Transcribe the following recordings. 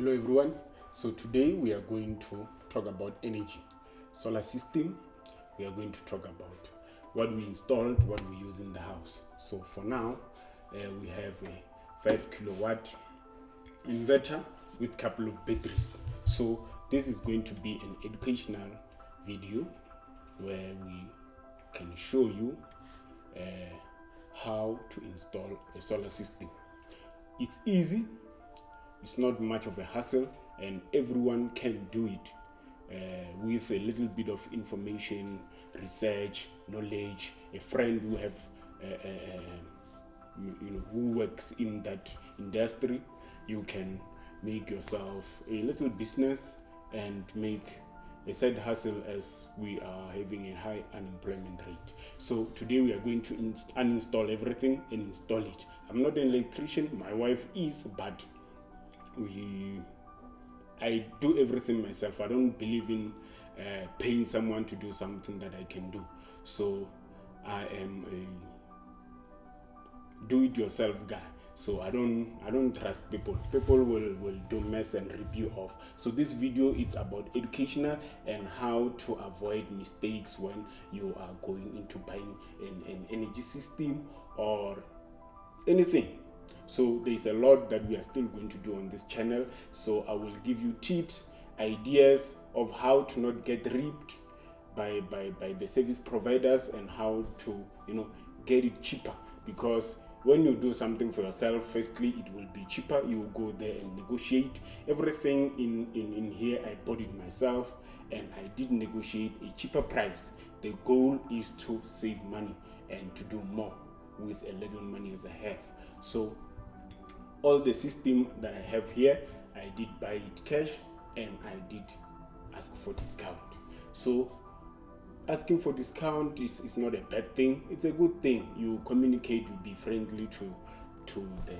Hello everyone. So today we are going to talk about energy, solar system. We are going to talk about what we installed, what we use in the house. So for now, we have a 5 kilowatt inverter with couple of batteries. So this is going to be an educational video where we can show you how to install a solar system. It's easy. It's not much of a hassle, and everyone can do it with a little bit of information, research, knowledge. A friend who have who works in that industry, you can make yourself a little business and make a side hustle, as we are having a high unemployment rate. So today we are going to uninstall everything and install it. I'm not an electrician, my wife is, but I do everything myself. I don't believe in paying someone to do something that I can do. So I am a do-it-yourself guy. So I don't trust people. People will do mess and rip you off. So this video is about educational and how to avoid mistakes when you are going into buying an energy system or anything. So there's a lot that we are still going to do on this channel. So I will give you tips, ideas of how to not get ripped by the service providers, and how to get it cheaper. Because when you do something for yourself, firstly it will be cheaper. You will go there and negotiate everything. In here I bought it myself and I did negotiate a cheaper price. The goal is to save money and to do more with a little money as I have. So all the system that I have here, I did buy it cash and I did ask for discount. So asking for discount is not a bad thing. It's a good thing. You communicate, you be friendly to the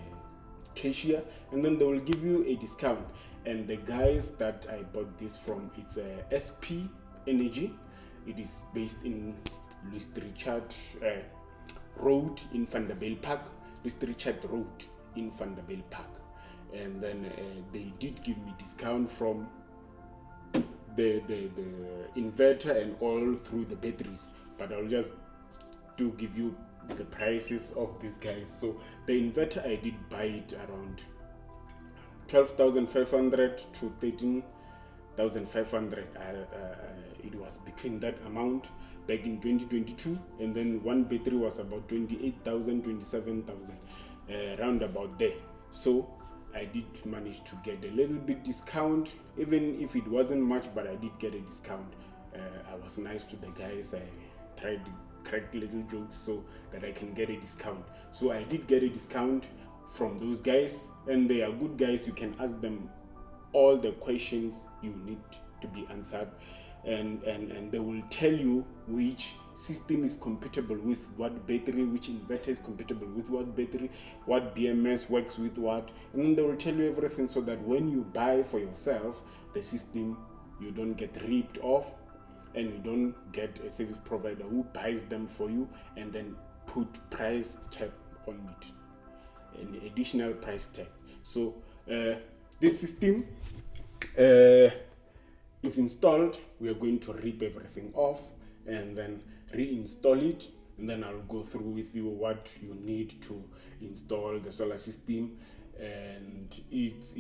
cashier, and then they will give you a discount. And the guys that I bought this from, it's a SP Energy. It is based in Louis Richard Road in Vanderbilt Park. Louis Richard Road in Vanderbilt Park. And then they did give me discount from the inverter and all through the batteries, but I'll just give you the prices of these guys. So the inverter, I did buy it around 12,500 to 13,500. It was between that amount back in 2022, and then one battery was about 28,000, 27,000, round about there. So I did manage to get a little bit discount, even if it wasn't much, but I did get a discount. I was nice to the guys. I tried to crack little jokes so that I can get a discount. So I did get a discount from those guys, and they are good guys. You can ask them all the questions you need to be answered, and they will tell you which system is compatible with what battery, which inverter is compatible with what battery, what BMS works with what, and then they will tell you everything, so that when you buy for yourself the system, you don't get ripped off, and you don't get a service provider who buys them for you and then put price tag on it, an additional price tag. So this system is installed. We are going to rip everything off and then reinstall it, and then I'll go through with you what you need to install the solar system. And it's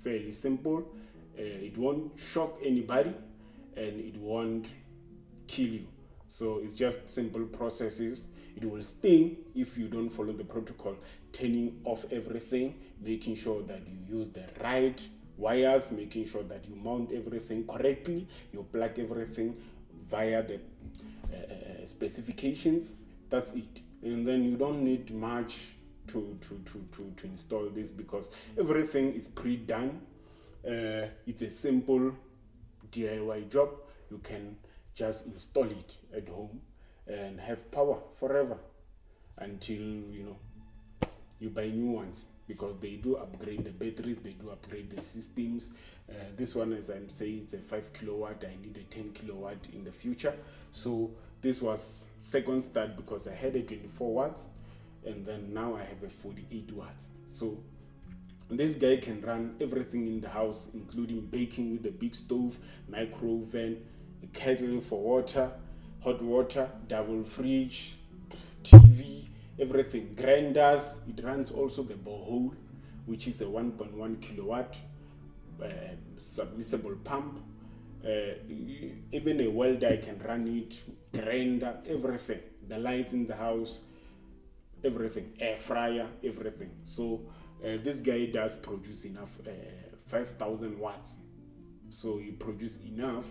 fairly simple. It won't shock anybody and it won't kill you. So it's just simple processes. It will sting if you don't follow the protocol, turning off everything, making sure that you use the right wires, making sure that you mount everything correctly, you plug everything via the specifications. That's it. And then you don't need much to install this, because everything is pre-done. It's a simple DIY job. You can just install it at home and have power forever until you buy new ones, because they do upgrade the batteries, they do upgrade the systems. This one, as I'm saying, it's a 5 kilowatt. I need a 10 kilowatt in the future. So this was second start, because I had a 24 watts and then now I have a 48 watts. So This guy can run everything in the house, including baking with a big stove, micro oven, a kettle for water, hot water, double fridge, TV, everything. Grinders. It runs also the borehole, which is a 1.1 kilowatt uh, submersible pump. Even a welder can run it. Grinder, everything. The lights in the house, everything, air fryer, everything. So this guy does produce enough 5,000 watts. So he produces enough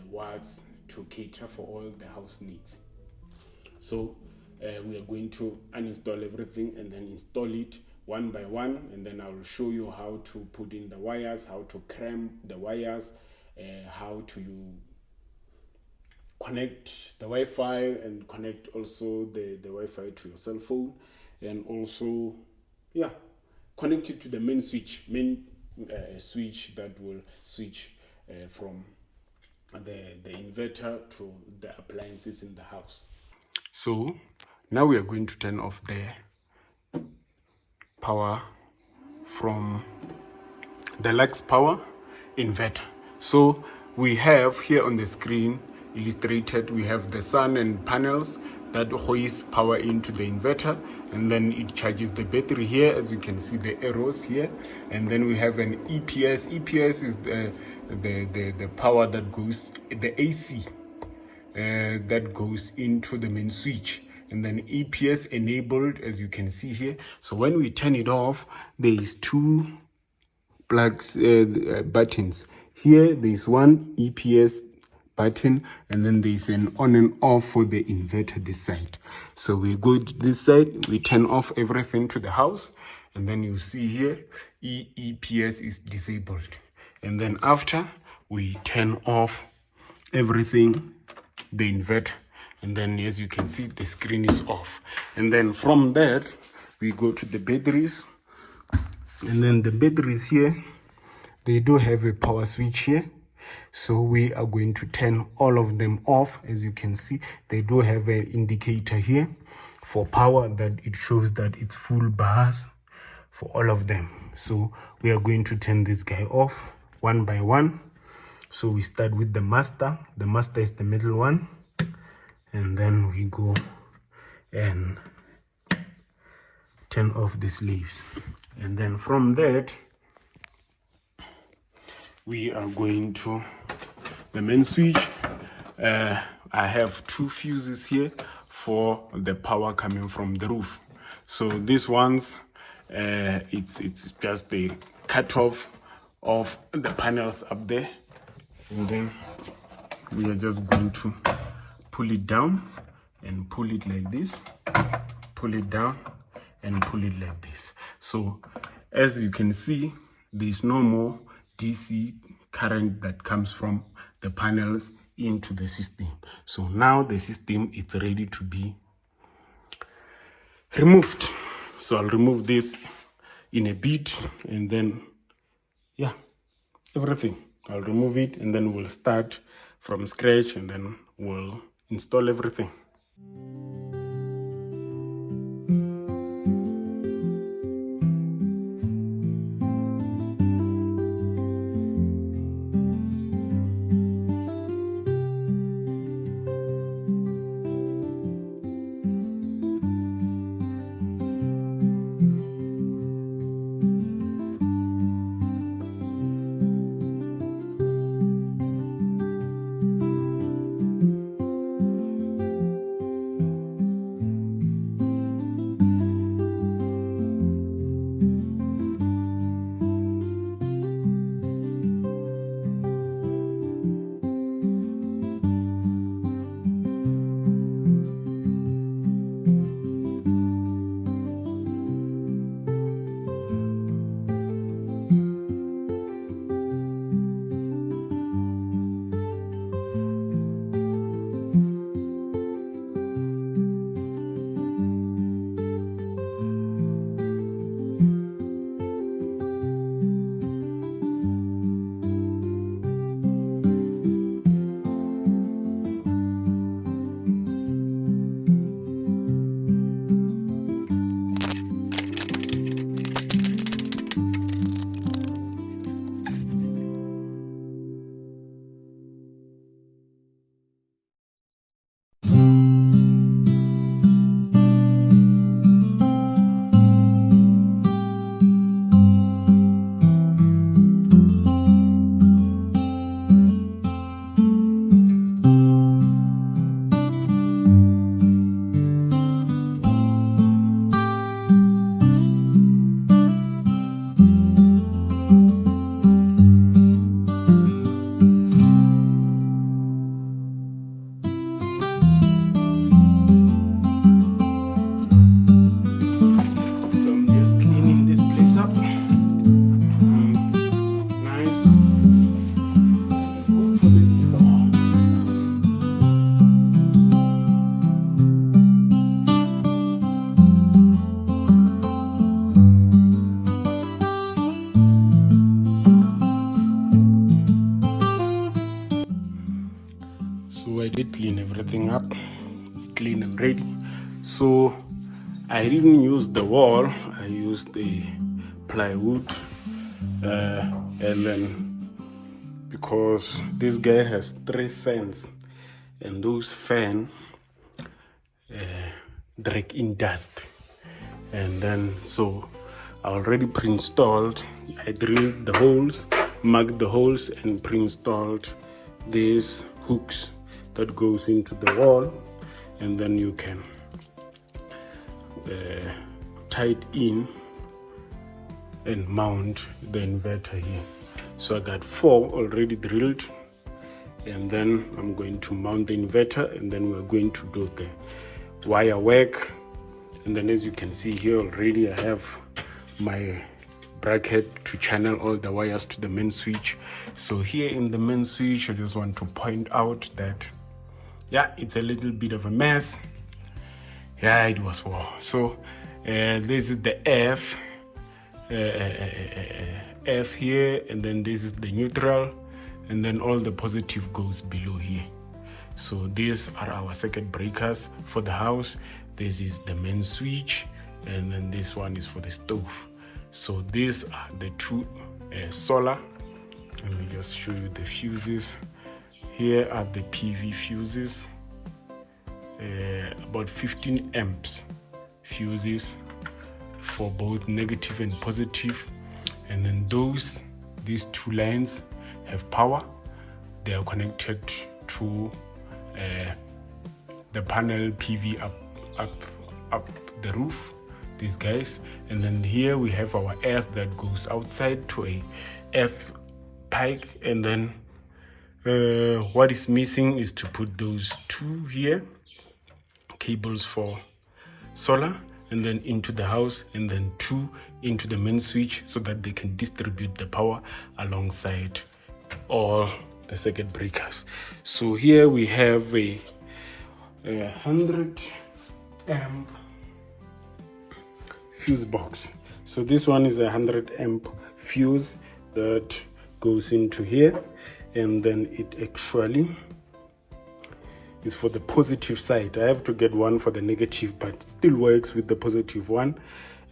watts to cater for all the house needs. So we are going to uninstall everything and then install it one by one, and then I will show you how to put in the wires, how to cramp the wires, how to connect the Wi-Fi and connect also the Wi-Fi to your cell phone, and also connect it to the main switch switch that will switch from the inverter to the appliances in the house. So now we are going to turn off the power from the lugs power inverter. So we have here on the screen illustrated, we have the sun and panels that hoist power into the inverter, and then it charges the battery here, as you can see the arrows here. And then we have an EPS. EPS is the power that goes, the AC that goes into the main switch, and then EPS enabled, as you can see here. So when we turn it off, there is two plugs buttons here. There is one EPS button, and then there is an on and off for the inverter this side. So we go to this side, we turn off everything to the house, and then you see here EPS is disabled. And then after we turn off everything, the inverter, and then as you can see the screen is off. And then from that we go to the batteries, and then the batteries here, they do have a power switch here. So we are going to turn all of them off. As you can see, they do have an indicator here for power that it shows that it's full bars for all of them. So we are going to turn this guy off one by one. So we start with the master. The master is the middle one, and then we go and turn off the slaves. And then from that we are going to the main switch. I have two fuses here for the power coming from the roof. So these ones, it's just the cutoff of the panels up there, and then we are just going to pull it down and pull it like this, pull it down and pull it like this. So as you can see, there is no more DC current that comes from the panels into the system. So now the system is ready to be removed. So I'll remove this in a bit, and then everything, I'll remove it, and then we'll start from scratch, and then we'll install everything. already cleaned everything up. It's clean and ready. So I didn't use the wall, I used the plywood, and then because this guy has 3 fans, and those fans drag in dust, and then so I already pre-installed. I drilled the holes, marked the holes, and pre-installed these hooks that goes into the wall, and then you can tie it in and mount the inverter here. So I got 4 already drilled, and then I'm going to mount the inverter, and then we're going to do the wire work. And then as you can see here already, I have my bracket to channel all the wires to the main switch. So here in the main switch, I just want to point out that yeah, it's a little bit of a mess. Yeah, it was war. So this is the F here, and then this is the neutral, and then all the positive goes below here. So these are our circuit breakers for the house. This is the main switch, and then this one is for the stove. So these are the 2 solar. Let me just show you the fuses. Here are the PV fuses, about 15 amps fuses for both negative and positive. And then these 2 lines have power. They are connected to the panel PV up the roof, these guys. And then here we have our F that goes outside to a F pike, and then what is missing is to put those 2 here cables for solar, and then into the house, and then 2 into the main switch, so that they can distribute the power alongside all the circuit breakers. So here we have a 100 amp fuse box. So this one is a 100 amp fuse that goes into here, and then it actually is for the positive side. I have to get one for the negative, but still works with the positive one.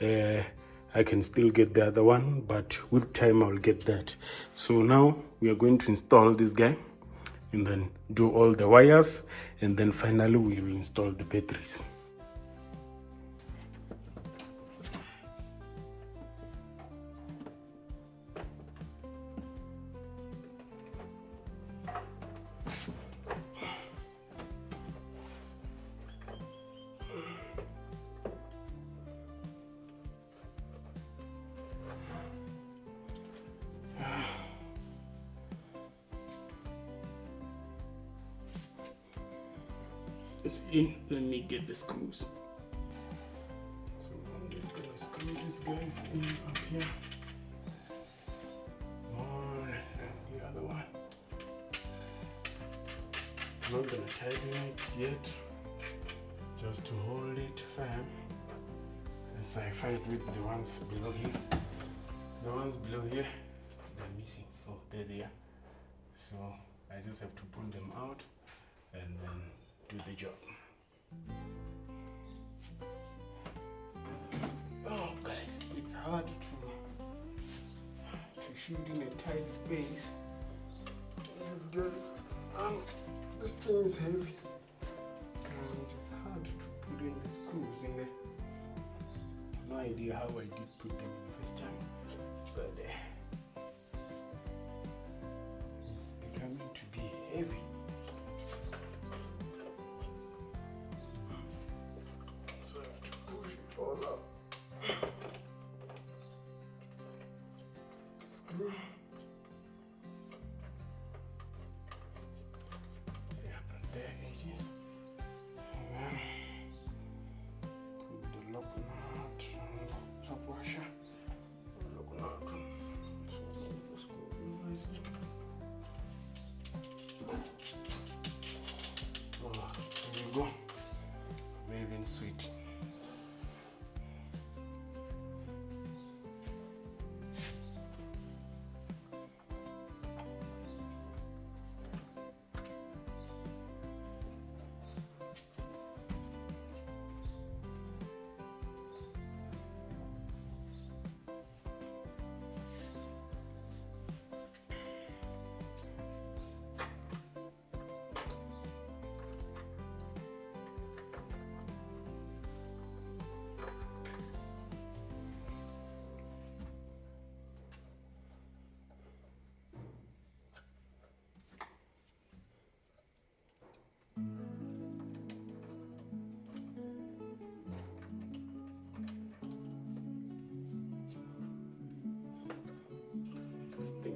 I can still get the other one, but with time I'll get that. So now we are going to install this guy, and then do all the wires, and then finally we will install the batteries. It's in. Let me get the screws. So I'm just gonna screw these guys in up here. One and the other one. I'm not gonna tighten it yet, just to hold it firm as I fight with the ones below here. The ones below here, they're missing. Oh, there they are. So I just have to pull them out and then do the job. Oh guys, it's hard to shoot in a tight space. These guys, this thing is heavy, and it's hard to put in the screws in there. No idea how I did put them the first time, but it's becoming to be heavy. So I have to push it all up. Screw. Yep, there it is. And then put the lock nut and lock washer. Lock nut. So the screw nicely. Oh, there you go. Waving sweet.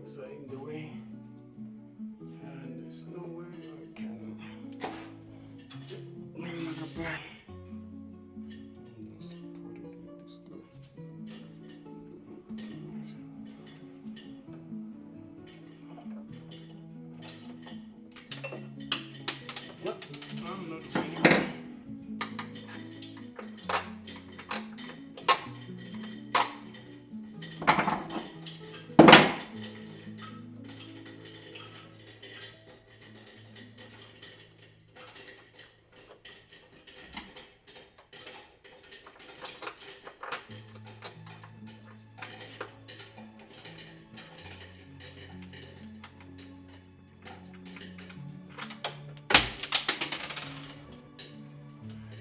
things are in the way, and there's no way I can make a plan. Just put it with this glue. What? I'm not feeling.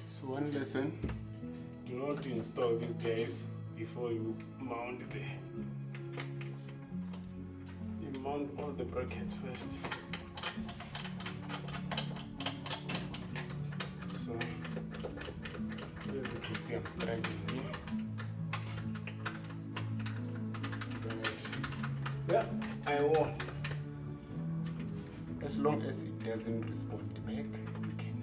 So one lesson, do not install these guys before you mount it. You mount all the brackets first. So as you can see, I'm struggling here. But yeah, I won. As long as it doesn't respond back, we can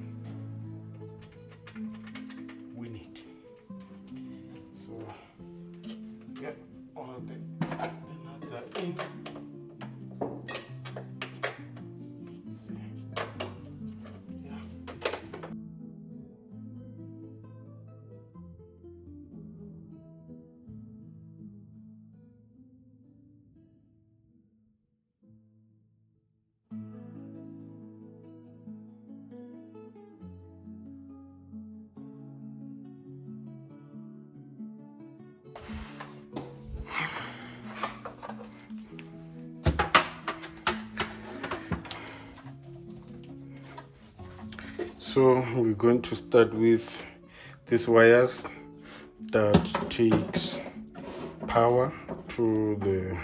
win it. So yeah, all the nuts are in. See? Yeah. So we're going to start with these wires that takes power to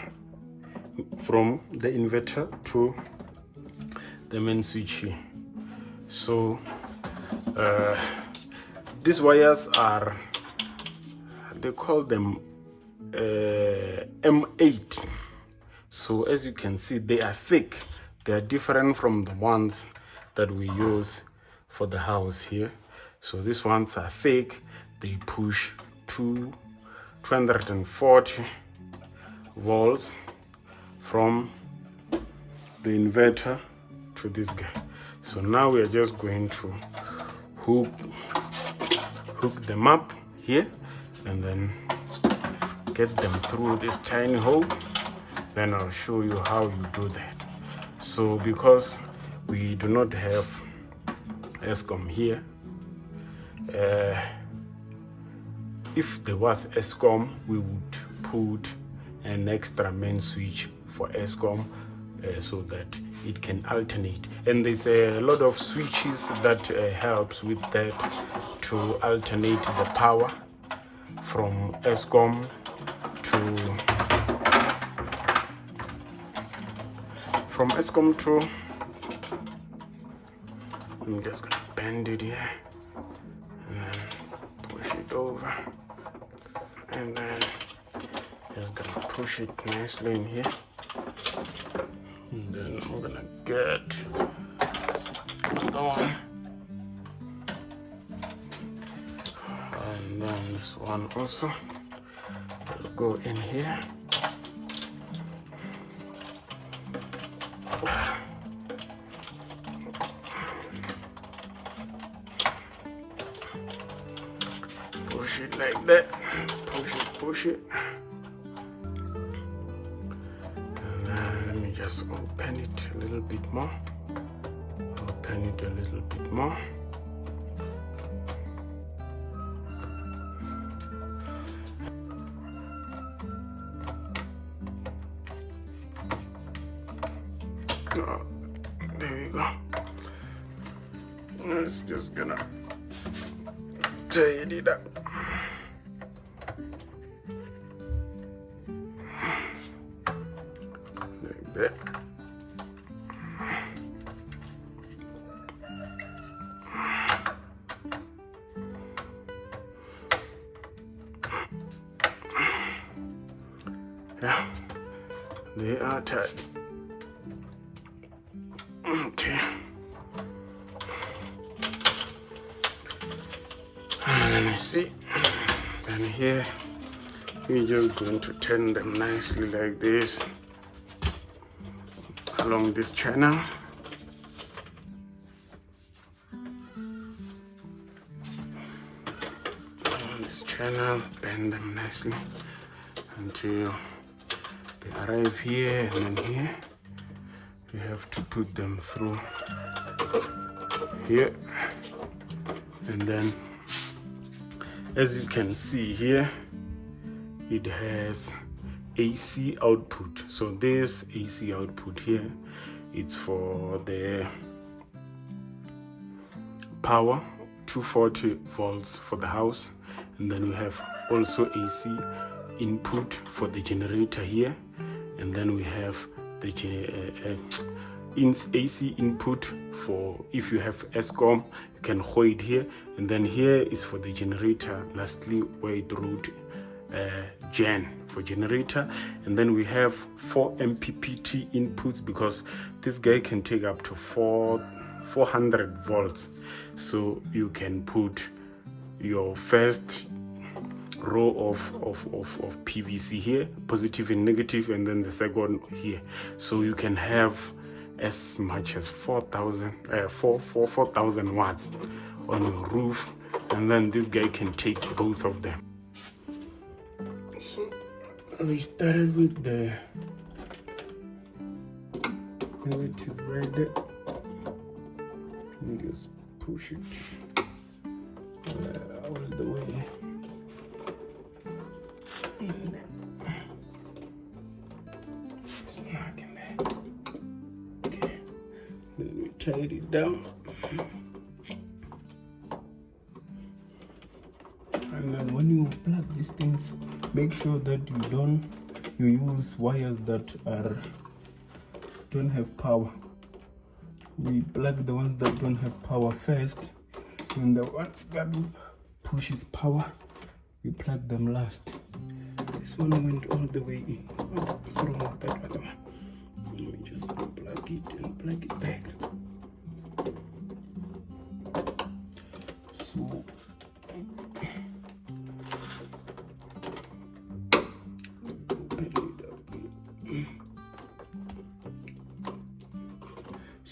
from the inverter to the main switch here. So these wires are, they call them M8. So as you can see, they are thick. They are different from the ones that we use for the house here. So these ones are thick. They push 240 volts from the inverter to this guy. So now we are just going to hook them up here and then get them through this tiny hole. Then I'll show you how you do that. So because we do not have ESCOM here, if there was ESCOM, we would put an extra main switch for ESCOM so that it can alternate. And there's a lot of switches that helps with that to alternate the power from ESCOM to I'm just gonna bend it here and then push it over, and then just gonna push it nicely in here, and then I'm gonna get another one, and then this one also will go in here. Push it like that, push it, and then let me just open it a little bit more, Oh, there we go. It's just gonna tidy it up. Like that. Yeah, They are tight. Okay. Let me see. Then here, we're just going to turn them nicely like this along this channel. Along this channel, bend them nicely until they arrive here, and then here you have to put them through here, and then as you can see here, it has AC output. So this AC output here, it's for the power, 240 volts for the house, and then we have also AC input for the generator here, and then we have the AC input for if you have ESCOM, you can hold it here, and then here is for the generator. Lastly, where it wrote gen for generator, and then we have 4 MPPT inputs because this guy can take up to 400 volts. So you can put your first row of PVC here, positive and negative, and then the second here. So you can have as much as 4,000 watts on your roof, and then this guy can take both of them. So we started with the negative right there. Let me just push it all the way in there. Snug in there. Okay. Then we tied it down. And then when you plug these things, make sure that you use wires that don't have power. We plug the ones that don't have power first, and the ones that pushes power, we plug them last. This one went all the way in. Oh, what's wrong with that other one? Let me just plug it and plug it back. So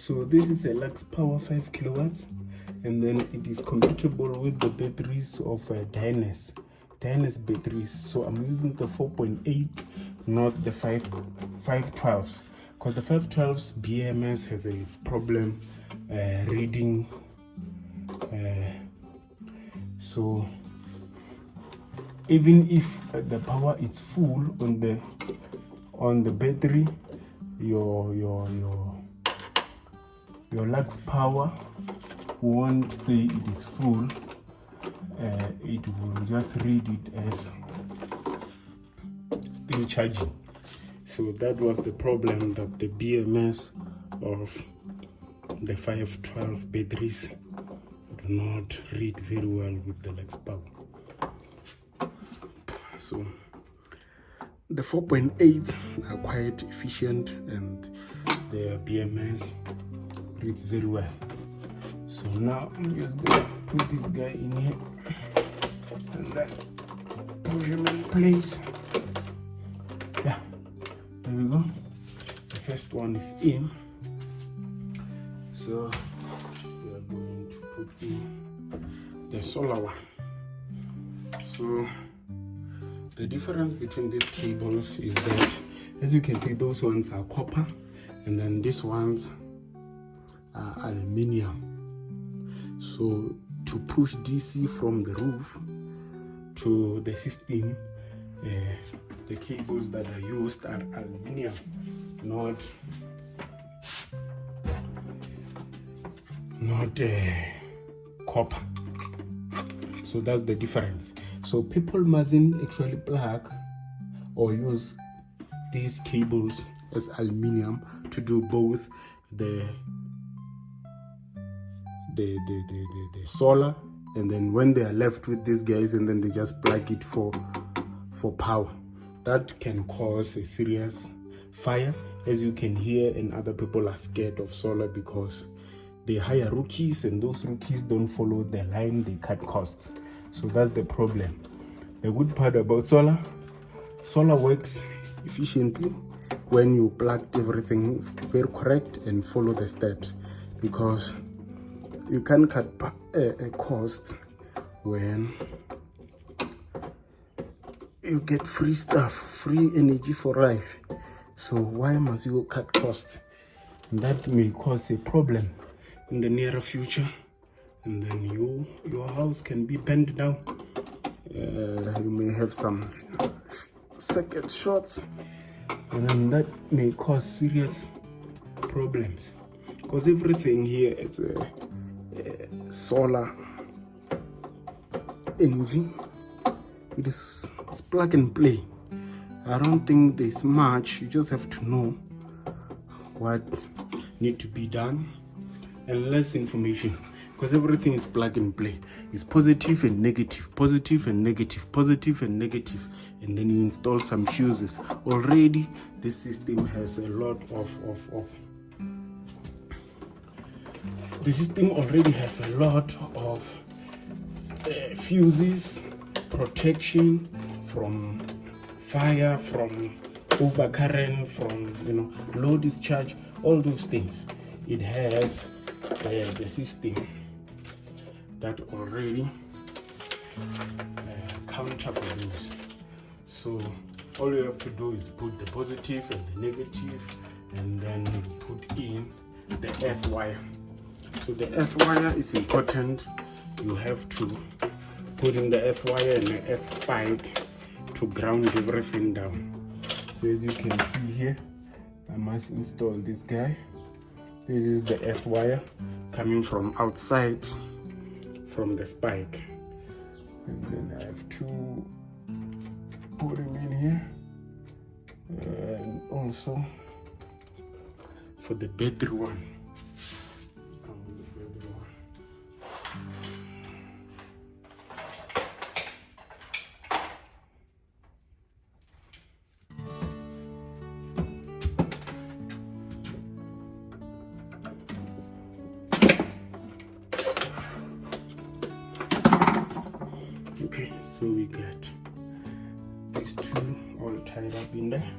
So this is a Lux Power 5 kilowatts, and then it is compatible with the batteries of Dynas batteries. So I'm using the 4.8, not the 512s, because the 512s BMS has a problem reading. So even if the power is full on the battery, your Lux Power won't say it is full. It will just read it as still charging. So that was the problem, that the BMS of the 512 batteries do not read very well with the Lux Power. So the 4.8 are quite efficient, and their BMS reads very well. So now I'm just going to put this guy in here and then push him in place. Yeah, there we go. The first one is in. So we are going to put in the solar one. So the difference between these cables is that, as you can see, those ones are copper, and then these ones are aluminium. So to push DC from the roof to the system, the cables that are used are aluminium, not copper. So that's the difference. So people mustn't actually plug or use these cables as aluminium to do both the solar, and then when they are left with these guys, and then they just plug it for power. That can cause a serious fire. As you can hear, and other people are scared of solar because they hire rookies, and those rookies don't follow the line, they cut costs. So that's the problem. The good part about solar works efficiently when you plug everything very correct and follow the steps, because you can cut a cost when you get free stuff, free energy for life. So why must you cut costs? And that may cause a problem in the near future, and then your house can be bent down. You may have some circuit shorts, and then that may cause serious problems, because everything here is a solar energy. It's plug and play. I don't think there's much. You just have to know what need to be done and less information, because everything is plug and play. It's positive and negative, positive and negative, positive and negative, and then you install some fuses. Already this system has a lot the system already has a lot of fuses, protection from fire, from overcurrent, from low discharge, all those things. It has the system that already counter for those. So all you have to do is put the positive and the negative, and then you put in the earth wire. So the earth wire is important. You have to put in the earth wire and the earth spike to ground everything down. So as you can see here, I must install this guy. This is the earth wire coming from outside from the spike, and then I have to put him in here, and also for the battery one. Okay, so we got these two all tied up in there,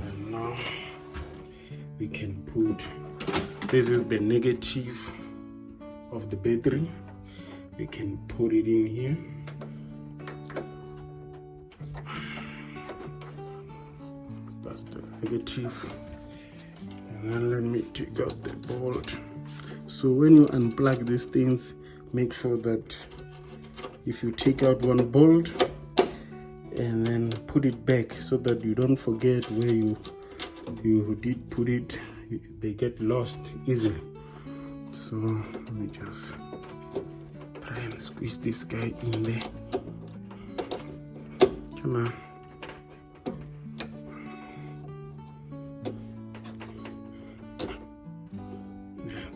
and now we can put, this is the negative of the battery, we can put it in here. That's the negative, and then let me take out the bolt. So when you unplug these things, make sure that if you take out one bolt and then put it back, so that you don't forget where you did put it, they get lost easily. So let me just try and squeeze this guy in there. Come on.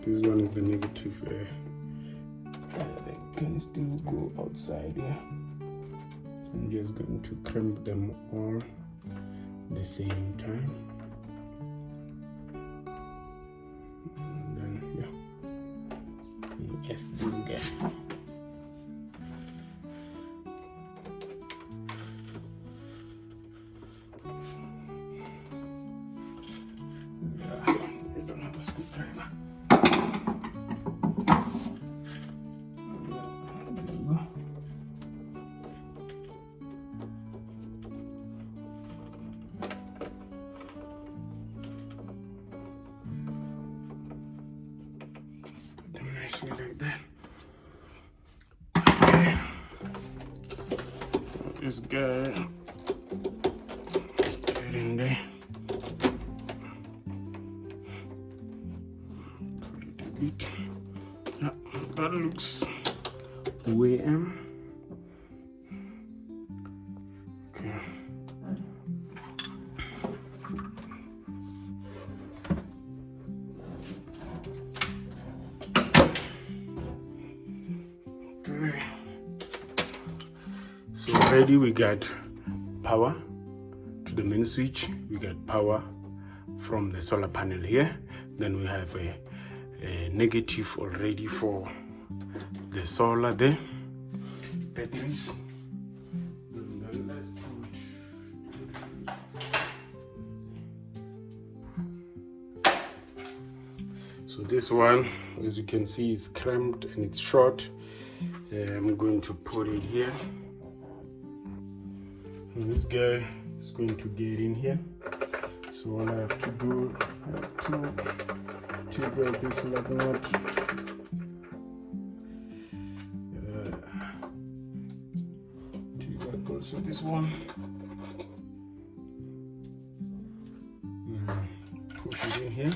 This one is the negative. They can still go outside here. So I'm just going to crimp them all at the same time. And then, yeah. Yes, this guy. I don't have a screwdriver. Like that. Okay. This guy is getting there. Put it a bit. Yeah, that looks OEM. Okay. So already we got power, the main switch, we get power from the solar panel here. Then we have a negative already for the solar there, batteries. And then let's put, so this one, as you can see, is cramped and it's short. I'm going to put it here, and this guy is going to get in here. So all I have to do, I have to take out this lug nut. Take out also this one. Push it in here,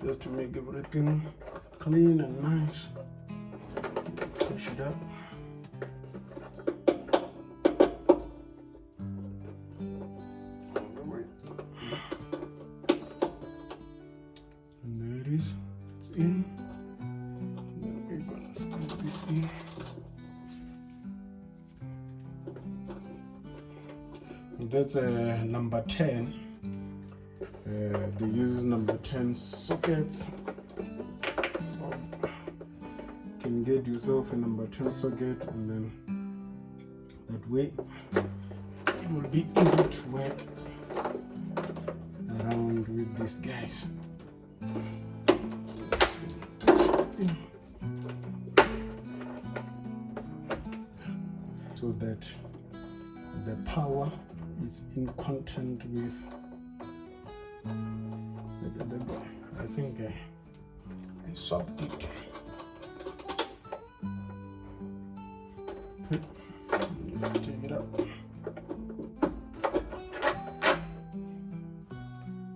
just to make everything clean and nice. Push it up. And there it is. It's in. Then we're gonna screw this in. And that's number 10. They use number 10 sockets. Can get yourself a number 10 socket, and then that way it will be easy to work around with these guys. So that the power is in contact with I think I swapped it. Let's take it up.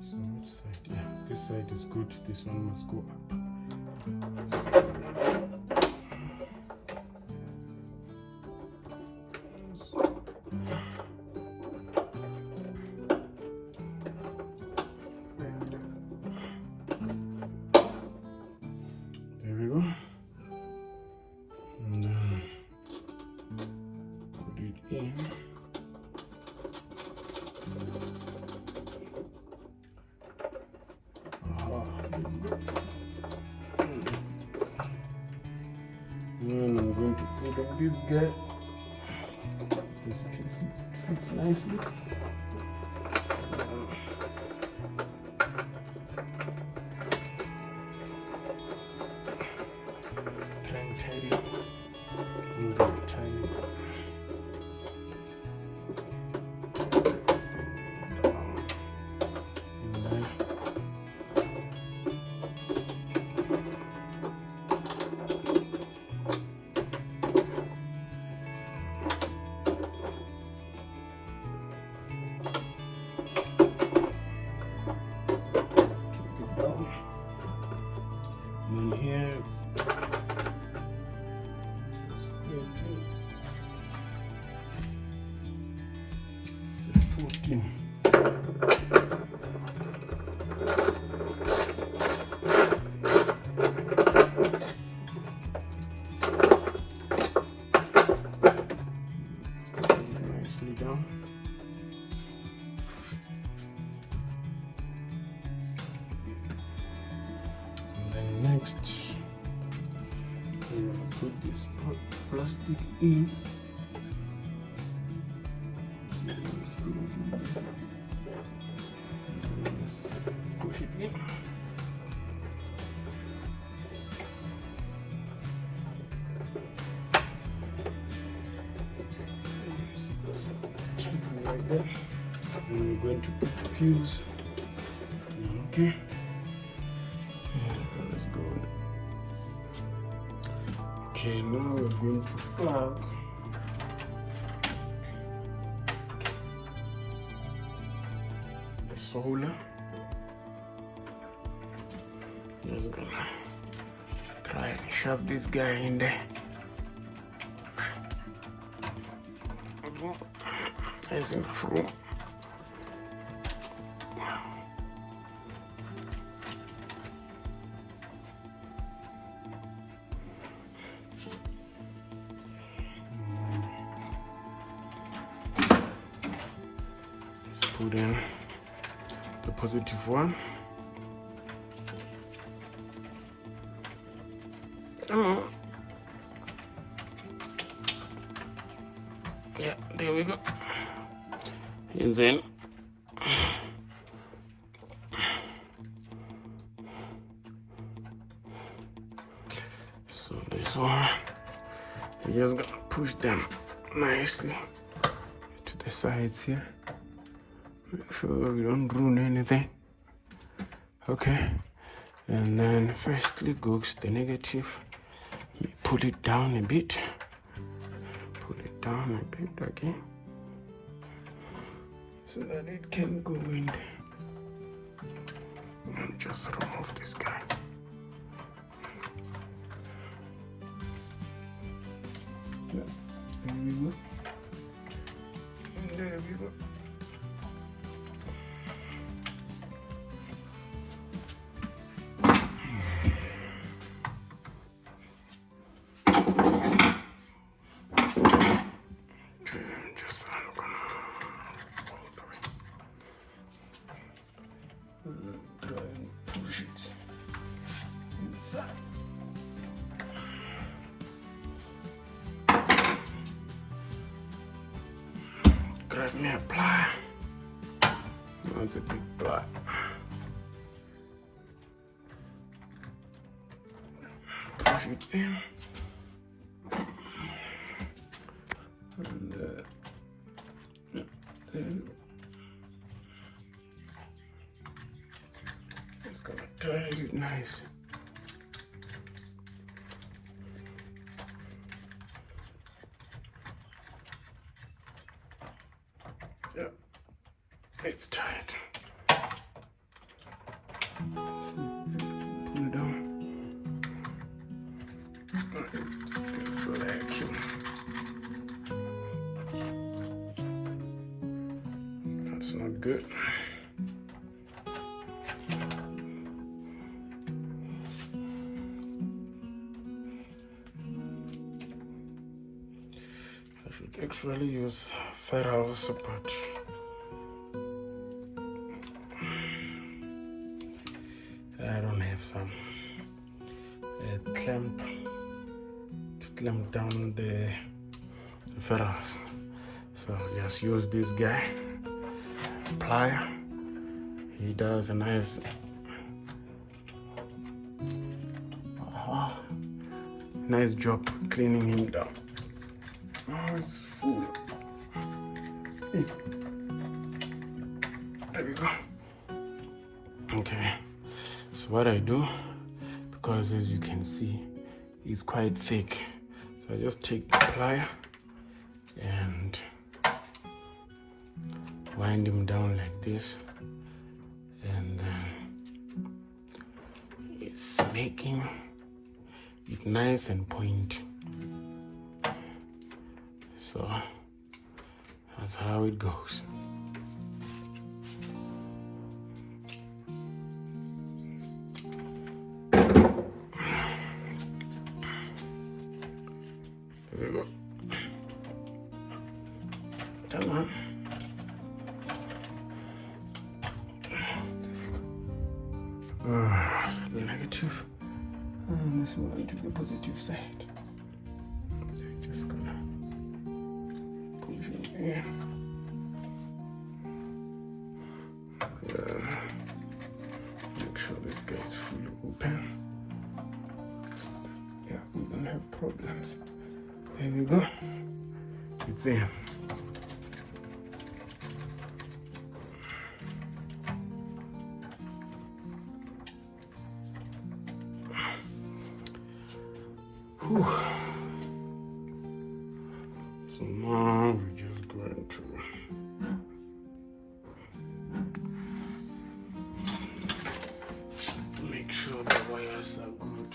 So which side? Yeah, this side is good. This one must go up. There we go. And put it in. And I'm going to put on this guy. As you can see, it fits nicely. Try and tie it. I'm going to tie it. And then here, it's a 14. Nicely down. Next, we're going to put this plastic in. Let's push it in. Right there. And we're going to put the fuse. Okay. Let's go. Okay, now we're going to plug the solar. Just gonna try and shove this guy in there. There's enough room. put in the positive one. Come on. Yeah, there we go. And then so this one, you're just gonna push them nicely to the sides here. Make sure we don't ruin anything. Okay, and then firstly goes the negative. Put it down a bit. Put it down a bit again, so that it can go in there. And just remove this guy. Yeah, there we go. And there we go. Try and push it inside. Grab me a plier. That's a big plier. Push it in. And it's gonna tighten it nice. Yeah, it's tight. Pull it down. Just get a vacuum. That's not good. I should actually use ferrules, but I don't have some clamp to clamp down the ferrules, so I'll just use this guy plier. He does a nice job cleaning him down. Oh, it's full. There we go. Okay, so what I do, because as you can see, it's quite thick, so I just take the plier and wind him down like this, and then it's making it nice and pointy. So that's how it goes. There we go. Come on. The negative, and this one to the positive side. Just gonna push it in. Make sure this guy is fully open. Yeah, we don't have problems. There we go. It's in. Whew. So now we're just going to make sure the wires are good.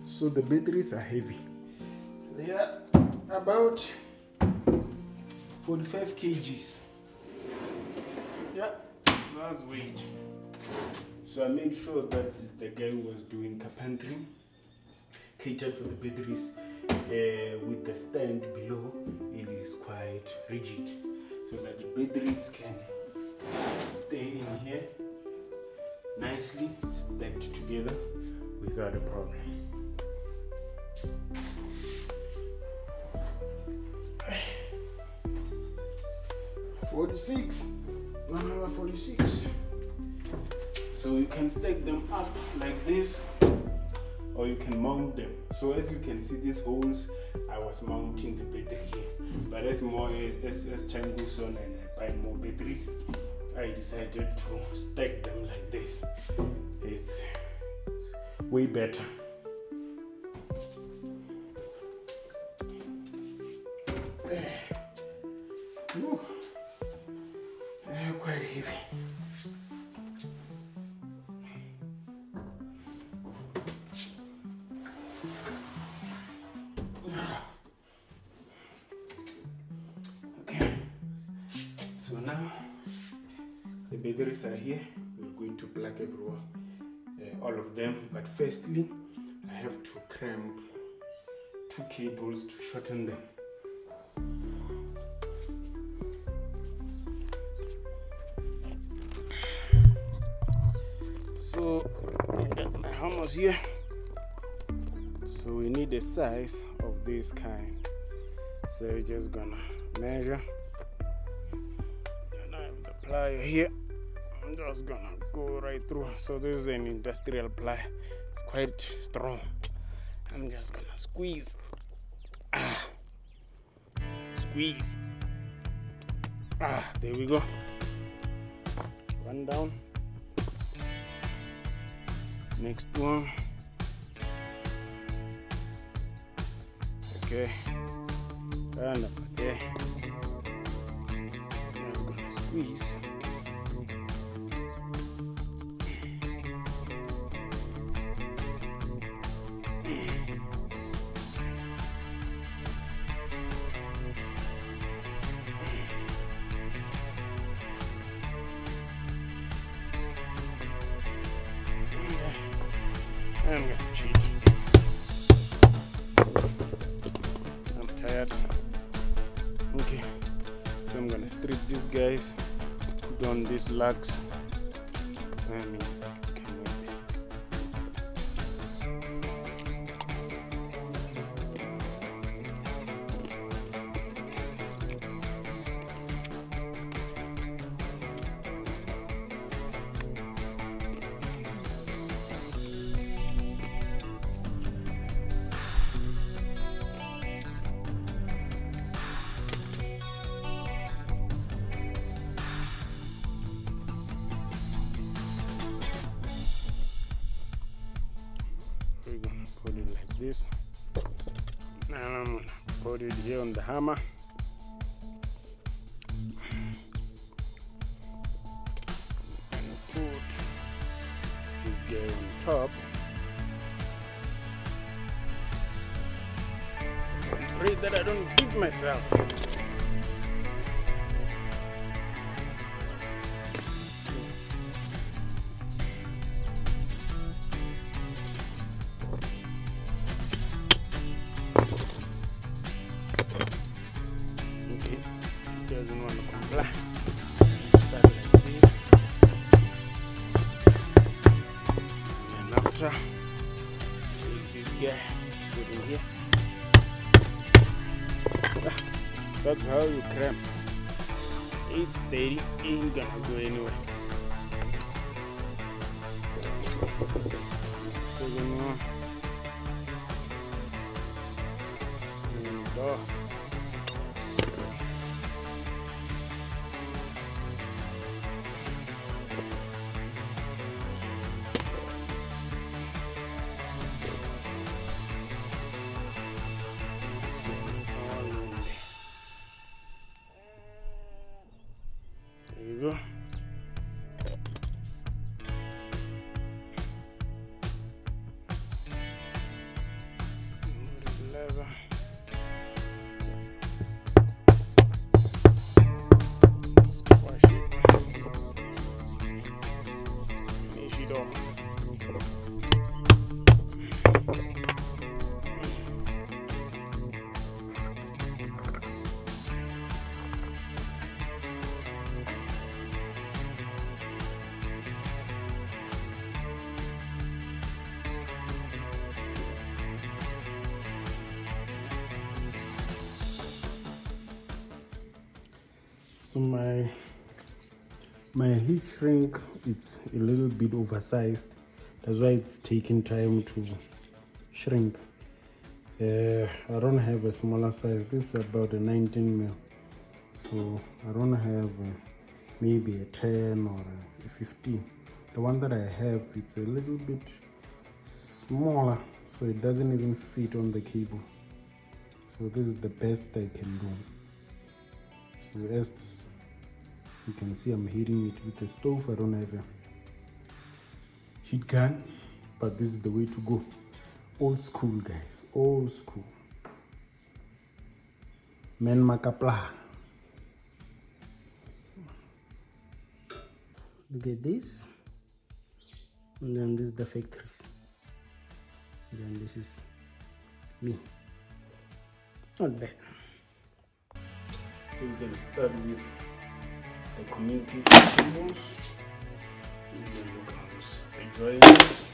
So the batteries are heavy. They are about 45 kgs. Yeah, that's weight. So I made sure that the guy who was doing carpentry catered for the batteries with the stand below. It is quite rigid, so that the batteries can stay in here nicely stacked together without a problem. Number 46. So you can stack them up like this, or you can mount them. So as you can see, these holes, I was mounting the battery here. But as time goes on and I buy more batteries, I decided to stack them like this. It's way better. Quite heavy. Okay, so now the batteries are here. We're going to plug everyone, all of them. But firstly, I have to cramp 2 cables to shorten them. So I got my hammers here. So we need a size of this kind. So we're just gonna measure. And I have the plier here. I'm just gonna go right through. So this is an industrial plier. It's quite strong. I'm just gonna squeeze. Squeeze. There we go. One down. Next one. Okay. And up there. Just gonna squeeze. I'm gonna cheat. I'm tired. Okay, so I'm gonna strip these guys, put on these lugs. We're gonna put it like this, and I'm gonna put it here on the hammer. And put this guy on top. And pray that I don't beat myself. Doesn't want to comply. Start like this, and then after, take this guy, put in here. That's how you cramp. It's steady, ain't gonna go anywhere. Second one, and off. There you go. it off. So my heat shrink, it's a little bit oversized. That's why it's taking time to shrink. I don't have a smaller size. This is about a 19 mil. So I don't have maybe a 10 or a 15. The one that I have, it's a little bit smaller, so it doesn't even fit on the cable. So this is the best I can do. So as you can see, I'm heating it with the stove. I don't have a heat gun, but this is the way to go. Old school, guys, old school. Men makapla. Look at this. And then this is the factories. And then this is me. Not bad. So we can start with the communication cables. And then look at the joints.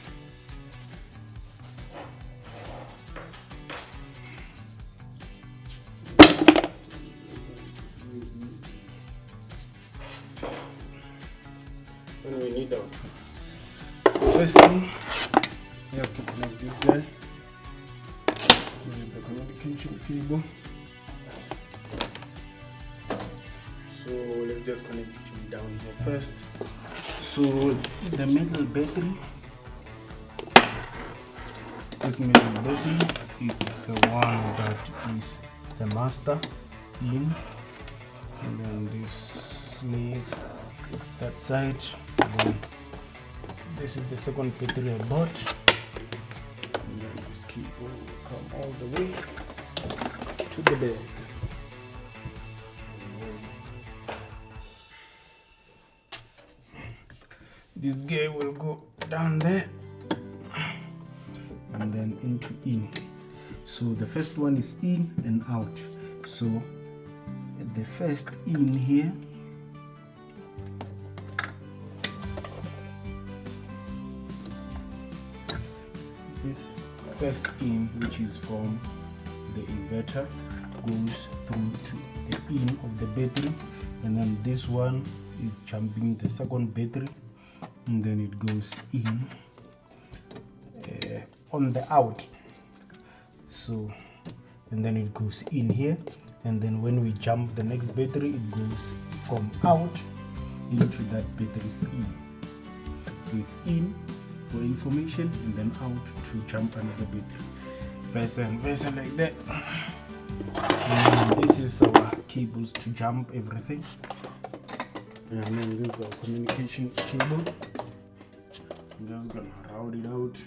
Then we need our tool. So first thing, we have to connect this guy with the communication cable. So let's just connect it down here first. So the metal battery, this metal battery, it's the one that is the master in, and then this slave that side, and then this is the second battery I bought, and then this cable will come all the way to the back. This guy will go down there and then into in. So the first one is in and out. So the first in here, this first in, which is from the inverter, goes through to the in of the battery, and then this one is jumping the second battery, and then it goes in on the out. So, and then it goes in here, and then when we jump the next battery, it goes from out into that battery's in. So it's in for information, and then out to jump another battery, versa and versa, like that. And this is our cables to jump everything, and then this is our communication cable. I'm just gonna route it out.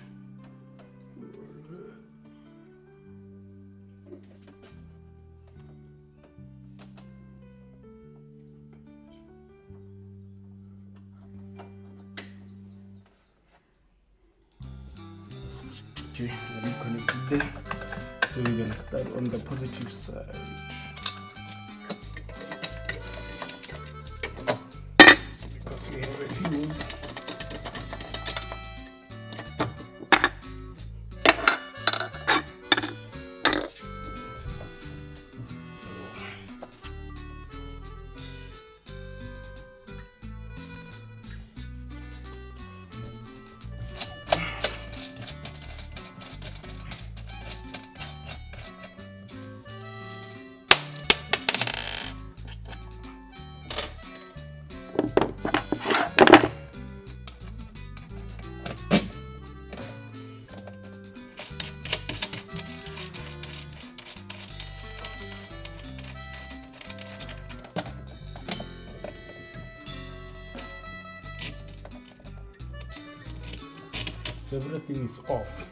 Okay, let me connect it there. So we're gonna start on the positive side. Because we have a fuse. So everything is off.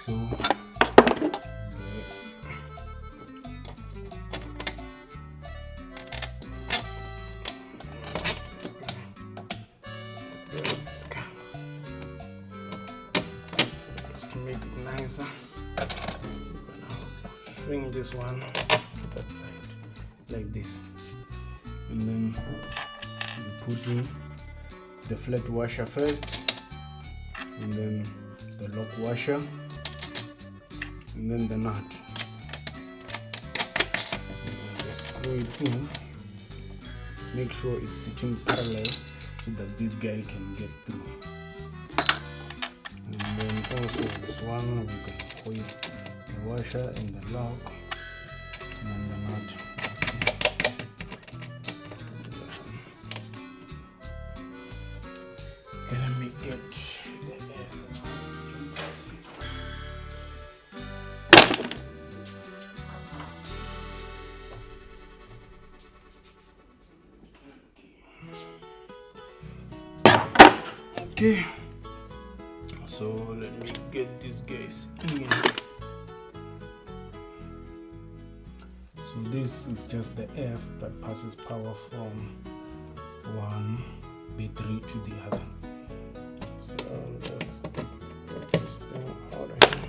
So swing this one to that side like this, and then you put in the flat washer first, and then the lock washer, and then the nut. And then just screw it in. Make sure it's sitting parallel so that this guy can get through. And then also this one we can put the washer and the lock, and then the nut. Okay, let me get the F. Okay, so let me get these guys in. So this is just the F that passes power from one battery to the other. So I'll just put this thing out of here.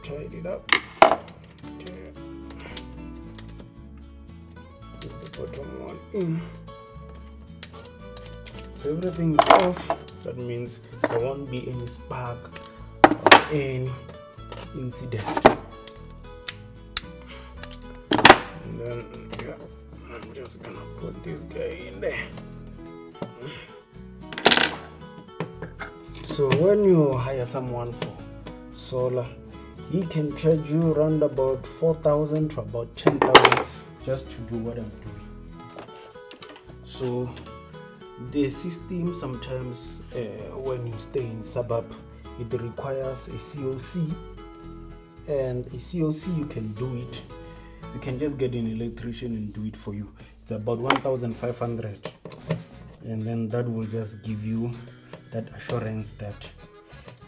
Tied it up. Okay. Put the bottom one in. So everything is off. That means there won't be any spark or any incident. And then yeah, I'm just gonna put this guy in there. So when you hire someone for solar, he can charge you around about 4,000 to about 10,000 just to do what I'm doing. So the system sometimes when you stay in suburb, it requires a COC, and a COC you can do it. You can just get an electrician and do it for you. It's about 1,500, and then that will just give you that assurance that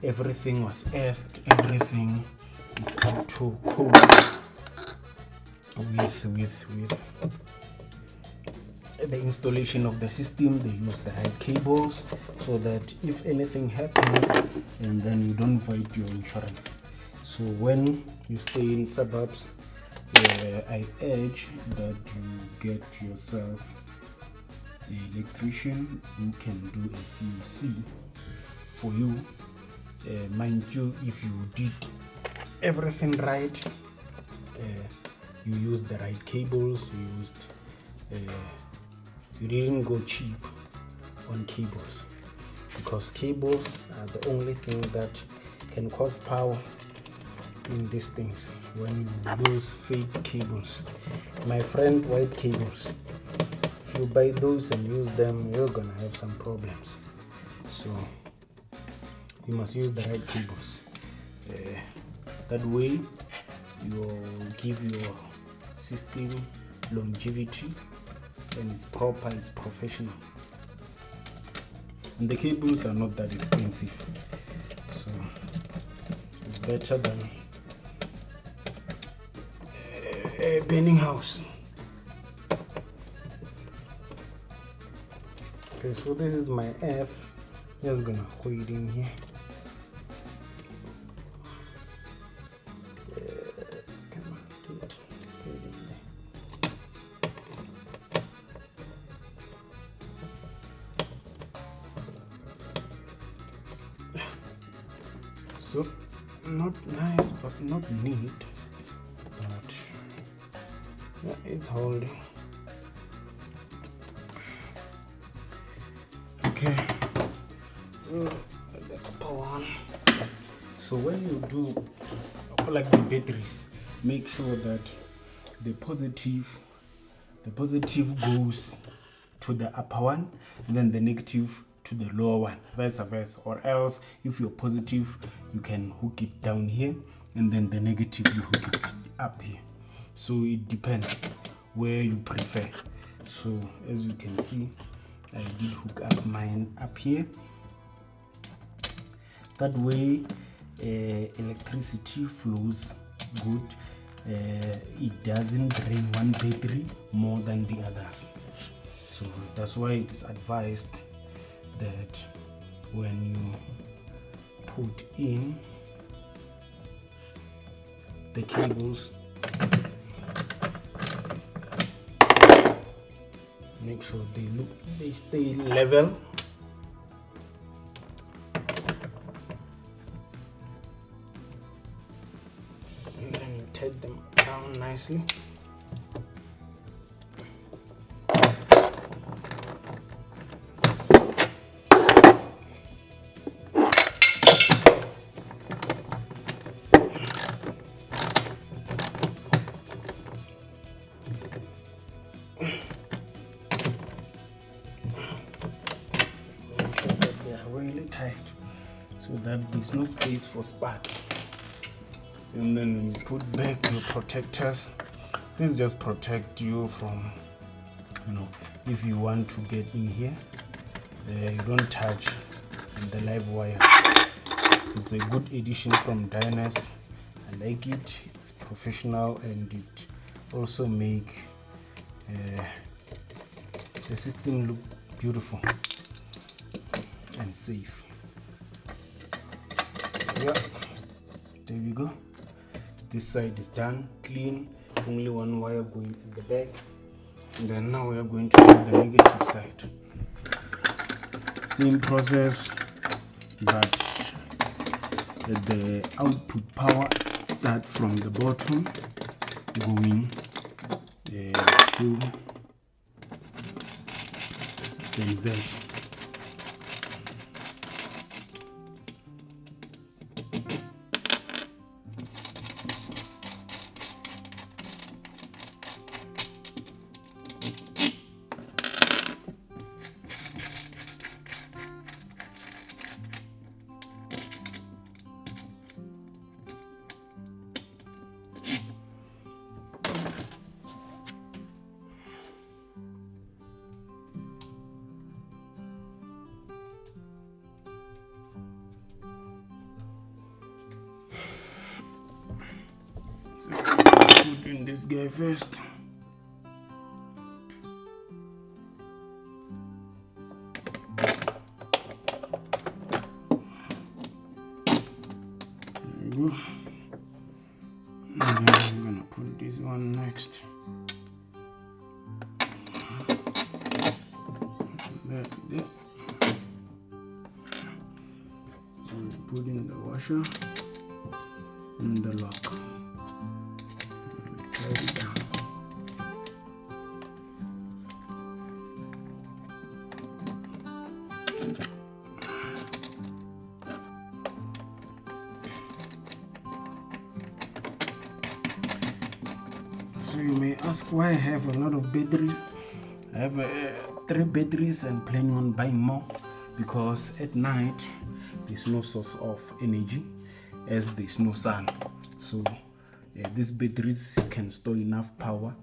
everything was earthed, everything is up to code with the installation of the system. They use the right cables so that if anything happens, and then you don't void your insurance. So when you stay in suburbs, I urge that you get yourself an electrician who can do a COC for you. Mind you, if you did everything right, you used the right cables, you didn't go cheap on cables, because cables are the only thing that can cause power in these things. When you use fake cables, my friend, white cables, if you buy those and use them, you're gonna have some problems. So you must use the right cables. That way you give your system longevity, and it's proper, it's professional, and the cables are not that expensive, so it's better than a burning house. Okay, so this is my earth. Just gonna hold it in here. So not nice, but not neat, but yeah, it's holding. Okay, so the upper one. So when you do like the batteries, make sure that the positive goes to the upper one, and then the negative to the lower one, vice versa. Or else, if you're positive, you can hook it down here, and then the negative you hook it up here. So it depends where you prefer. So as you can see, I did hook up mine up here. That way electricity flows good. It doesn't drain one battery more than the others, so that's why it is advised that when you put in the cables, make sure they stay level. And then you tighten them down nicely. Really tight so that there's no space for sparks. And then you put back your protectors. This just protect you from, if you want to get in here, you don't touch the live wire. It's a good addition from Dynas. I like it. It's professional, and it also make the system look beautiful and safe. Yeah, there we go. This side is done, clean, only one wire going at the back. And then now we are going to do the negative side. Same process, but the output power start from the bottom going through the inverter. So put in this guy first. There we go. And then I'm gonna put this one next. That there. And put in the washer and the lock. So you may ask why I have a lot of batteries. I have 3 batteries and planning on buying more, because at night there's no source of energy as there's no sun. So these batteries can store enough power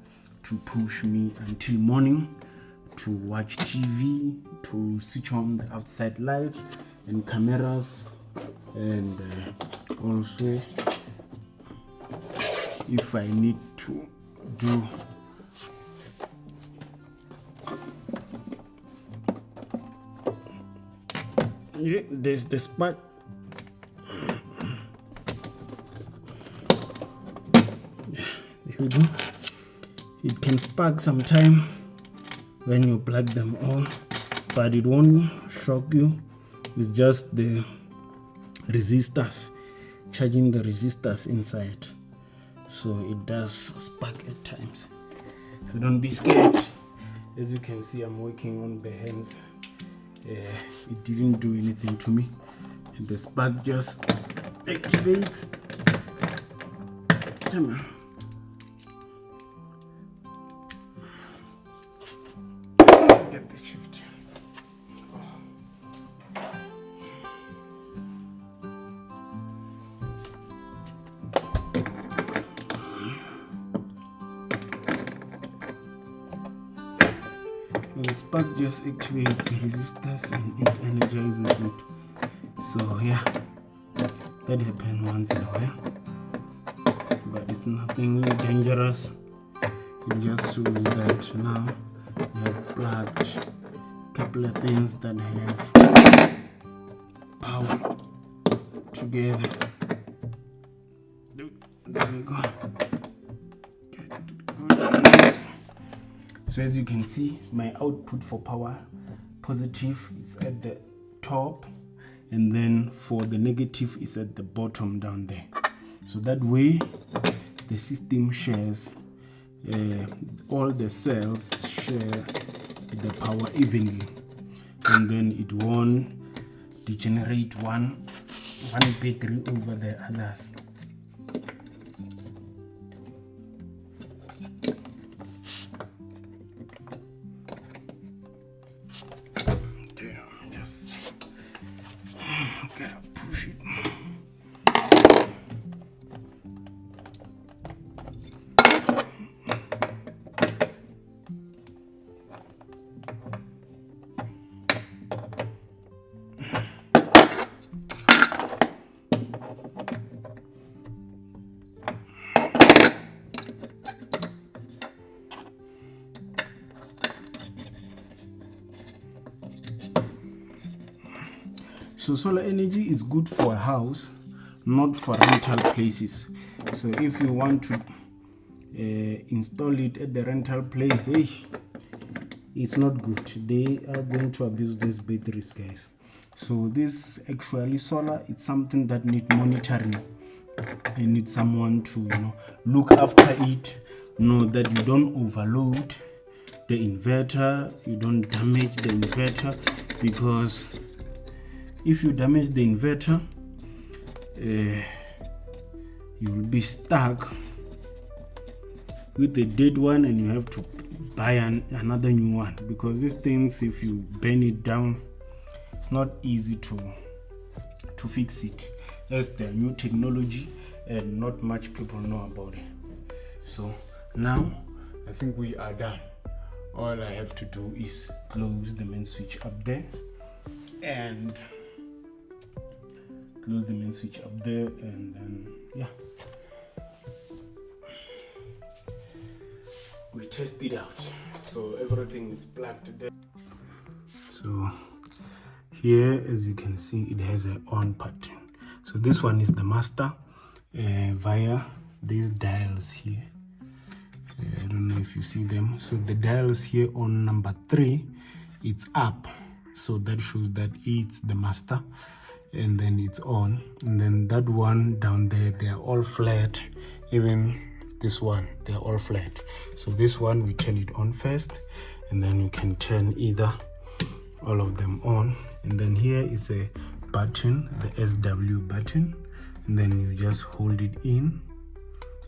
to push me until morning to watch TV, to switch on the outside lights and cameras, and also if I need to do there's the spark. There we go. It can spark sometime when you plug them on, but it won't shock you. It's just the resistors, charging the resistors inside, so it does spark at times. So don't be scared. As you can see, I'm working on the hands. It didn't do anything to me, and the spark just activates. Come on. Get the shift. The spark just activates the resistors and it energizes it. So yeah, That happens once in a while, but it's nothing dangerous. It just shows that now you have plugged a couple of things that have power together. There we go. So as you can see, my output for power positive is at the top, and then for the negative is at the bottom down there. So that way the system shares, all the cells share the power evenly, and then it won't degenerate one battery over the others. Just gotta push it. So solar energy is good for a house, not for rental places. So if you want to install it at the rental place, it's not good. They are going to abuse these batteries, guys. So this actually solar, it's something that needs monitoring. You need someone to look after it, know that you don't overload the inverter, you don't damage the inverter, because if you damage the inverter, you will be stuck with the dead one, and you have to buy another new one, because these things, if you burn it down, it's not easy to fix it, as the new technology and not much people know about it. So now I think we are done. All I have to do is close the main switch up there, and close the main switch up there, and then we test it out. So everything is plugged there. So here, as you can see, it has an on button. So this one is the master via these dials here. I don't know if you see them. So the dials here on number 3, it's up, so that shows that it's the master, and then it's on. And then that one down there, they are all flat. Even this one, they're all flat. So this one, we turn it on first, and then you can turn either all of them on. And then here is a button, the SW button, and then you just hold it in,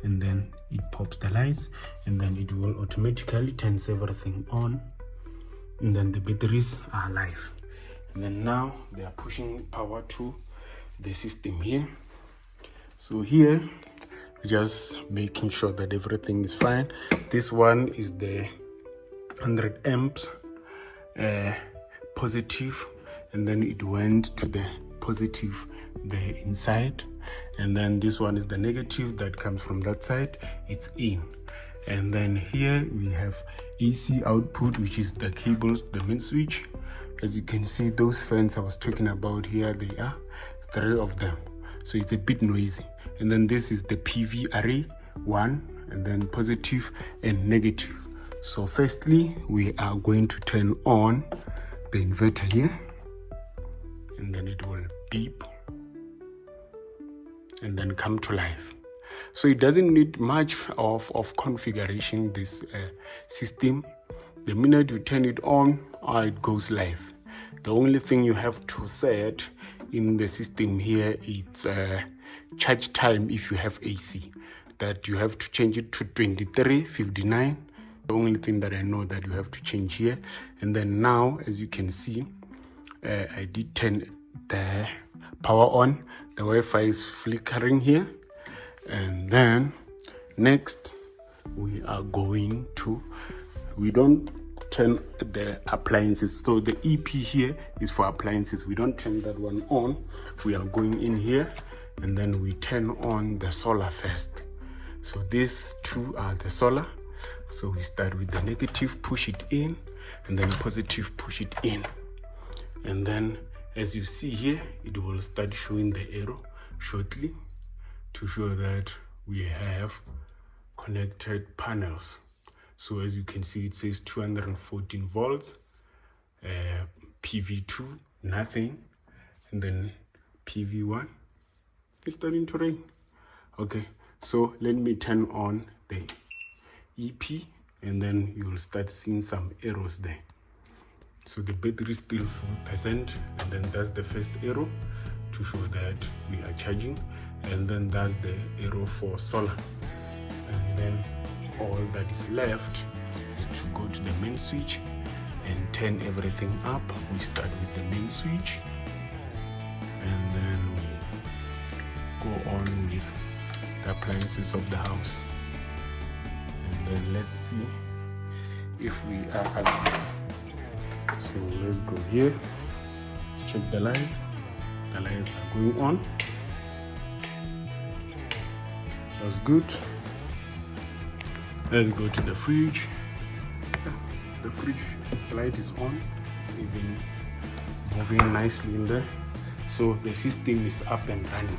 and then it pops the lights, and then it will automatically turns everything on, and then the batteries are alive. And then now they are pushing power to the system here. So here, just making sure that everything is fine. This one is the 100 amps positive, and then it went to the positive there inside. And then this one is the negative that comes from that side, it's in. And then here we have AC output, which is the cables, the main switch. As you can see, those fans I was talking about here, they are 3 of them, so it's a bit noisy. And then this is the PV array 1, and then positive and negative. So firstly, we are going to turn on the inverter here, and then it will beep and then come to life. So it doesn't need much of configuration, this system. The minute you turn it on, it goes live. The only thing you have to set in the system here is charge time. If you have AC, that you have to change it to 23:59. The only thing that I know that you have to change here. And then now, as you can see, I did turn the power on. The Wi-Fi is flickering here. And then next, we are going to, we don't turn the appliances. So the EP here is for appliances. We don't turn that one on. We are going in here, and then we turn on the solar first. So these two are the solar. So we start with the negative, push it in, and then positive, push it in. And then as you see here, it will start showing the arrow shortly to show that we have connected panels. So as you can see, it says 214 volts, PV2 nothing, and then PV1 is starting to ring. Okay, so let me turn on the EP, and then you'll start seeing some arrows there. So the battery is still 4%, and then that's the first arrow to show that we are charging, and then that's the arrow for solar. And then all that is left is to go to the main switch and turn everything up. We start with the main switch, and then we go on with the appliances of the house. And then let's see if we are happy. So let's go here, check the lights. The lights are going on. That's good. Let's go to the fridge. The fridge light is on. It's even moving nicely in there. So the system is up and running.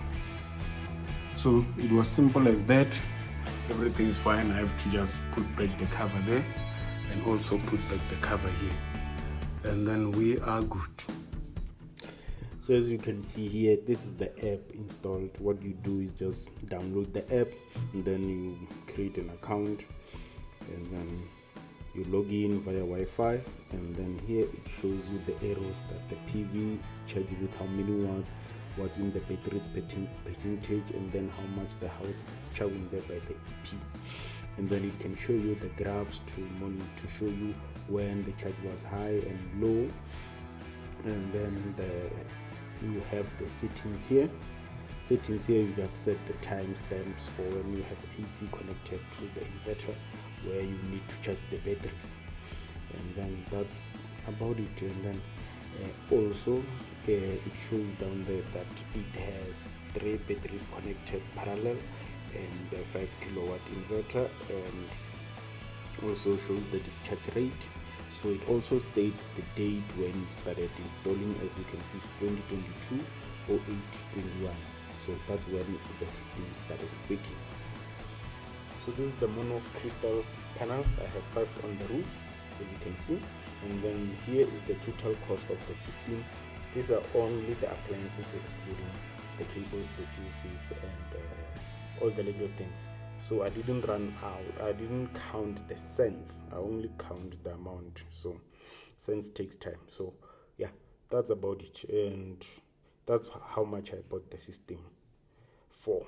So it was simple as that. Everything is fine. I have to just put back the cover there and also put back the cover here, and then we are good. So as you can see here, this is the app installed. What you do is just download the app, and then you create an account, and then you log in via Wi-Fi, and then here it shows you the arrows that the PV is charged with, how many watts, what's in the battery's percentage, and then how much the house is charging there by the EP. And then it can show you the graphs to show you when the charge was high and low. And then you have the settings here. You just set the timestamps for when you have AC connected to the inverter, where you need to charge the batteries. And then that's about it. And then also it shows down there that it has 3 batteries connected parallel and a 5 kilowatt inverter, and also shows the discharge rate. So it also states the date when it started installing. As you can see, 2022 or 8/21. So that's when the system started working. So this is the mono crystal panels. I have 5 on the roof, as you can see. And then here is the total cost of the system. These are only the appliances, excluding the cables, the fuses, and all the little things. So I didn't count the cents. I only count the amount. So cents takes time. So yeah, that's about it. And that's how much I bought the system for.